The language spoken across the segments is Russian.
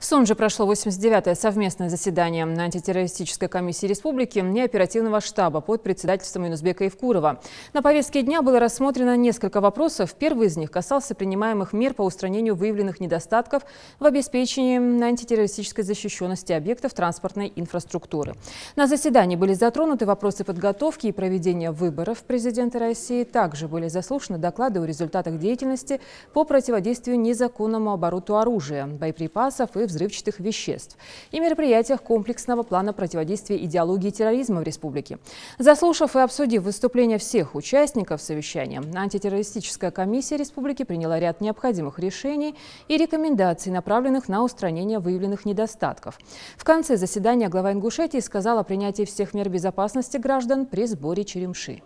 В Сунже прошло 89-е совместное заседание антитеррористической комиссии республики и оперативного штаба под председательством Юнусбека Евкурова. На повестке дня было рассмотрено несколько вопросов. Первый из них касался принимаемых мер по устранению выявленных недостатков в обеспечении антитеррористической защищенности объектов транспортной инфраструктуры. На заседании были затронуты вопросы подготовки и проведения выборов президента России. Также были заслушаны доклады о результатах деятельности по противодействию незаконному обороту оружия, боеприпасов и взрывчатых веществ и мероприятиях комплексного плана противодействия идеологии терроризма в республике. Заслушав и обсудив выступления всех участников совещания, антитеррористическая комиссия республики приняла ряд необходимых решений и рекомендаций, направленных на устранение выявленных недостатков. В конце заседания глава Ингушетии сказал о принятии всех мер безопасности граждан при сборе черемши.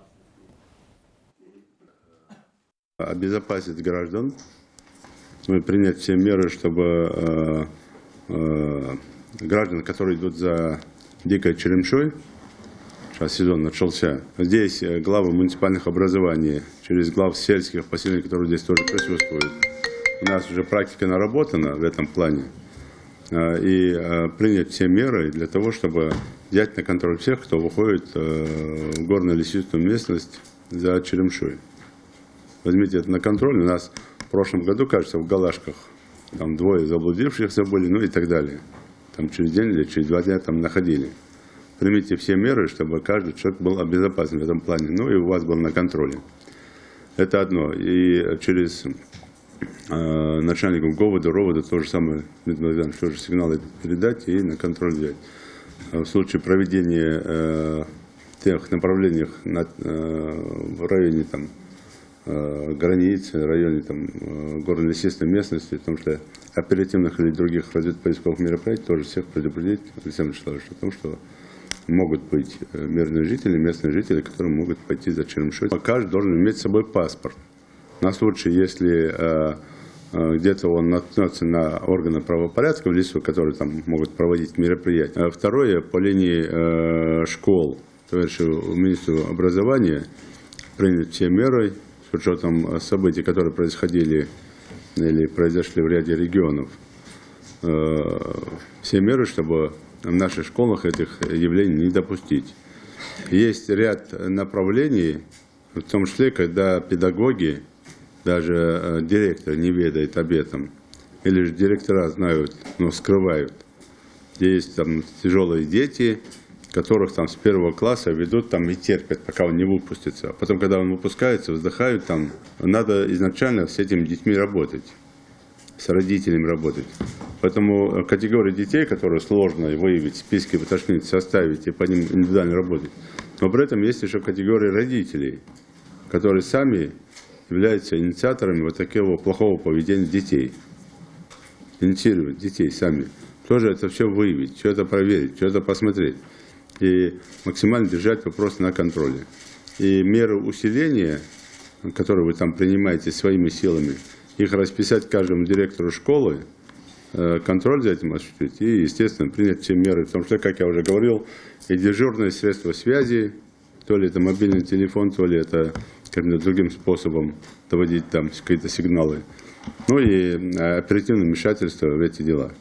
Обезопасить граждан, принять все меры, чтобы граждан, которые идут за дикой черемшой, сейчас сезон начался, здесь главы муниципальных образований, через глав сельских поселений, которые здесь тоже присутствуют. У нас уже практика наработана в этом плане. И принять все меры для того, чтобы взять на контроль всех, кто выходит в горно-лесистую местность за черемшой. Возьмите это на контроль. У нас в прошлом году, кажется, в Галашках там двое заблудившихся были, ну и так далее. Там через день или через 2 дня там находили. Примите все меры, чтобы каждый человек был обезопасен в этом плане. Ну и у вас был на контроле. Это одно. И через начальников ГОВОДа, РОВОДа то же самое, тоже сигналы передать и на контроль взять. В случае проведения тех направлениях в районе там, границ, в районе горно-лесистой местности, потому что оперативных или других разведывательных мероприятий тоже всех предупредить, Александр Вячеславович, о том, что могут быть мирные жители, местные жители, которые могут пойти за черемшой. Каждый должен иметь с собой паспорт. На случай, если где-то он наткнется на органы правопорядка в лесу, которые там могут проводить мероприятия. Второе, по линии школ, товарищу министру образования, принять все меры с учетом событий, которые происходили или произошли в ряде регионов. Все меры, чтобы в наших школах этих явлений не допустить. Есть ряд направлений, в том числе, когда педагоги, даже директор не ведает об этом, или же директора знают, но скрывают. Есть там тяжелые дети, которых там с 1 класса ведут там и терпят, пока он не выпустится. А потом, когда он выпускается, вздыхают там. Надо изначально с этими детьми работать, с родителями работать. Поэтому категория детей, которые сложно выявить, списки уточнить, составить и по ним индивидуально работать. Но при этом есть еще категория родителей, которые сами являются инициаторами вот такого плохого поведения детей. Инициировать детей сами. Тоже это все выявить, все это проверить, все это посмотреть. И максимально держать вопрос на контроле. И меры усиления, которые вы там принимаете своими силами, их расписать каждому директору школы, контроль за этим осуществить и, естественно, принять все меры. Потому что, как я уже говорил, и дежурные средства связи, то ли это мобильный телефон, то ли это каким-то другим способом доводить там какие-то сигналы. Ну и оперативное вмешательство в эти дела.